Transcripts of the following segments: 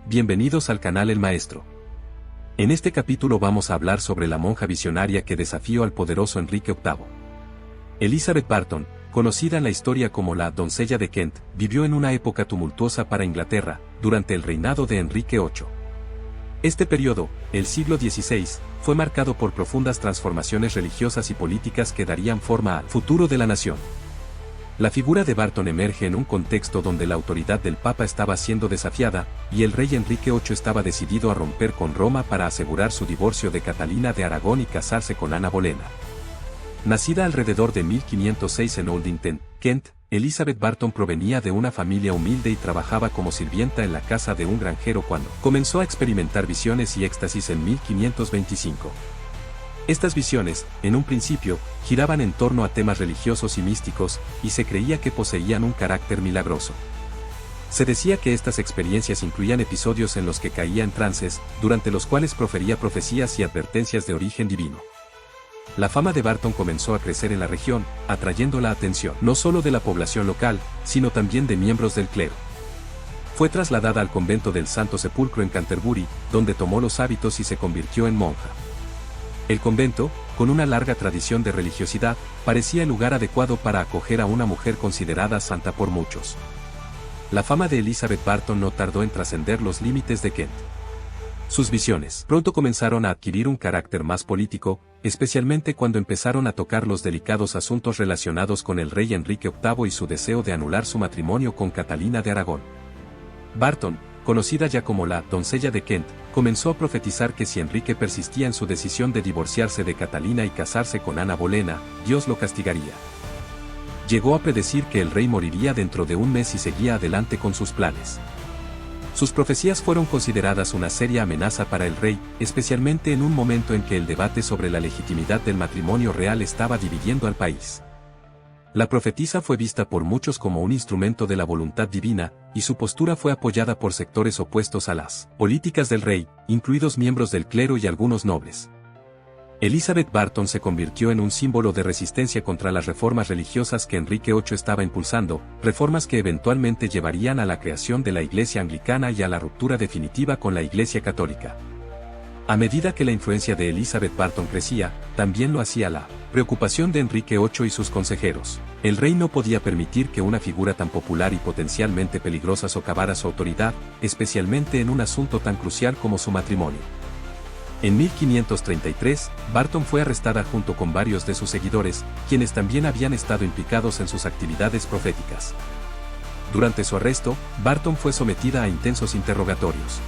Bienvenidos al canal El Maestro. En este capítulo vamos a hablar sobre la monja visionaria que desafió al poderoso Enrique VIII. Elizabeth Barton, conocida en la historia como la doncella de Kent, vivió en una época tumultuosa para Inglaterra, durante el reinado de Enrique VIII. Este periodo, el siglo XVI, fue marcado por profundas transformaciones religiosas y políticas que darían forma al futuro de la nación. La figura de Barton emerge en un contexto donde la autoridad del Papa estaba siendo desafiada, y el rey Enrique VIII estaba decidido a romper con Roma para asegurar su divorcio de Catalina de Aragón y casarse con Ana Bolena. Nacida alrededor de 1506 en Aldington, Kent, Elizabeth Barton provenía de una familia humilde y trabajaba como sirvienta en la casa de un granjero cuando comenzó a experimentar visiones y éxtasis en 1525. Estas visiones, en un principio, giraban en torno a temas religiosos y místicos, y se creía que poseían un carácter milagroso. Se decía que estas experiencias incluían episodios en los que caía en trances, durante los cuales profería profecías y advertencias de origen divino. La fama de Barton comenzó a crecer en la región, atrayendo la atención no solo de la población local, sino también de miembros del clero. Fue trasladada al convento del Santo Sepulcro en Canterbury, donde tomó los hábitos y se convirtió en monja. El convento, con una larga tradición de religiosidad, parecía el lugar adecuado para acoger a una mujer considerada santa por muchos. La fama de Elizabeth Barton no tardó en trascender los límites de Kent. Sus visiones pronto comenzaron a adquirir un carácter más político, especialmente cuando empezaron a tocar los delicados asuntos relacionados con el rey Enrique VIII y su deseo de anular su matrimonio con Catalina de Aragón. Barton, conocida ya como la doncella de Kent, comenzó a profetizar que si Enrique persistía en su decisión de divorciarse de Catalina y casarse con Ana Bolena, Dios lo castigaría. Llegó a predecir que el rey moriría dentro de un mes si seguía adelante con sus planes. Sus profecías fueron consideradas una seria amenaza para el rey, especialmente en un momento en que el debate sobre la legitimidad del matrimonio real estaba dividiendo al país. La profetisa fue vista por muchos como un instrumento de la voluntad divina, y su postura fue apoyada por sectores opuestos a las políticas del rey, incluidos miembros del clero y algunos nobles. Elizabeth Barton se convirtió en un símbolo de resistencia contra las reformas religiosas que Enrique VIII estaba impulsando, reformas que eventualmente llevarían a la creación de la Iglesia Anglicana y a la ruptura definitiva con la Iglesia Católica. A medida que la influencia de Elizabeth Barton crecía, también lo hacía la preocupación de Enrique VIII y sus consejeros. El rey no podía permitir que una figura tan popular y potencialmente peligrosa socavara su autoridad, especialmente en un asunto tan crucial como su matrimonio. En 1533, Barton fue arrestada junto con varios de sus seguidores, quienes también habían estado implicados en sus actividades proféticas. Durante su arresto, Barton fue sometida a intensos interrogatorios.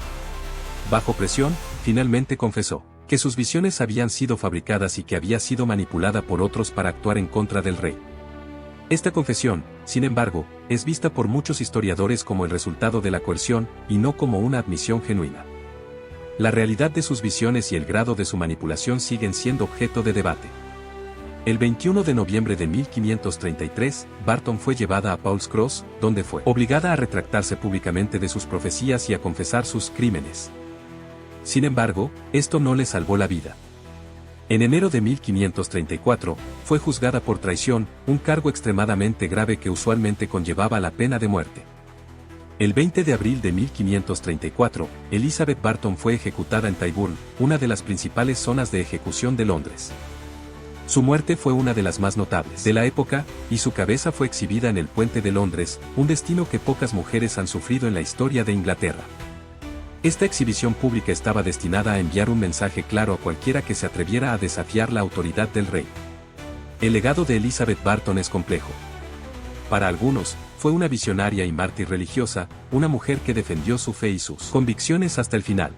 Bajo presión, finalmente confesó que sus visiones habían sido fabricadas y que había sido manipulada por otros para actuar en contra del rey. Esta confesión, sin embargo, es vista por muchos historiadores como el resultado de la coerción, y no como una admisión genuina. La realidad de sus visiones y el grado de su manipulación siguen siendo objeto de debate. El 21 de noviembre de 1533, Barton fue llevada a Paul's Cross, donde fue obligada a retractarse públicamente de sus profecías y a confesar sus crímenes. Sin embargo, esto no le salvó la vida. En enero de 1534, fue juzgada por traición, un cargo extremadamente grave que usualmente conllevaba la pena de muerte. El 20 de abril de 1534, Elizabeth Barton fue ejecutada en Tyburn, una de las principales zonas de ejecución de Londres. Su muerte fue una de las más notables de la época, y su cabeza fue exhibida en el Puente de Londres, un destino que pocas mujeres han sufrido en la historia de Inglaterra. Esta exhibición pública estaba destinada a enviar un mensaje claro a cualquiera que se atreviera a desafiar la autoridad del rey. El legado de Elizabeth Barton es complejo. Para algunos, fue una visionaria y mártir religiosa, una mujer que defendió su fe y sus convicciones hasta el final.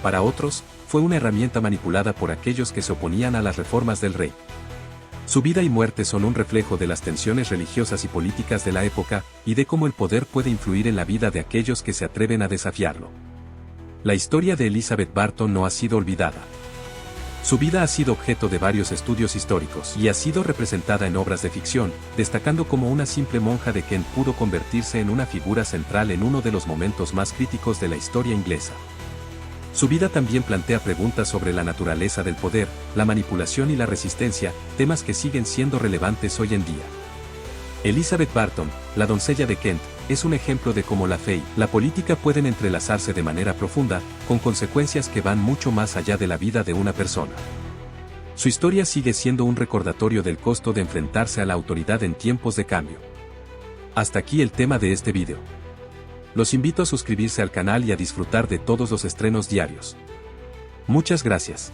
Para otros, fue una herramienta manipulada por aquellos que se oponían a las reformas del rey. Su vida y muerte son un reflejo de las tensiones religiosas y políticas de la época, y de cómo el poder puede influir en la vida de aquellos que se atreven a desafiarlo. La historia de Elizabeth Barton no ha sido olvidada. Su vida ha sido objeto de varios estudios históricos y ha sido representada en obras de ficción, destacando cómo una simple monja de Kent pudo convertirse en una figura central en uno de los momentos más críticos de la historia inglesa. Su vida también plantea preguntas sobre la naturaleza del poder, la manipulación y la resistencia, temas que siguen siendo relevantes hoy en día. Elizabeth Barton, la doncella de Kent, es un ejemplo de cómo la fe y la política pueden entrelazarse de manera profunda, con consecuencias que van mucho más allá de la vida de una persona. Su historia sigue siendo un recordatorio del costo de enfrentarse a la autoridad en tiempos de cambio. Hasta aquí el tema de este video. Los invito a suscribirse al canal y a disfrutar de todos los estrenos diarios. Muchas gracias.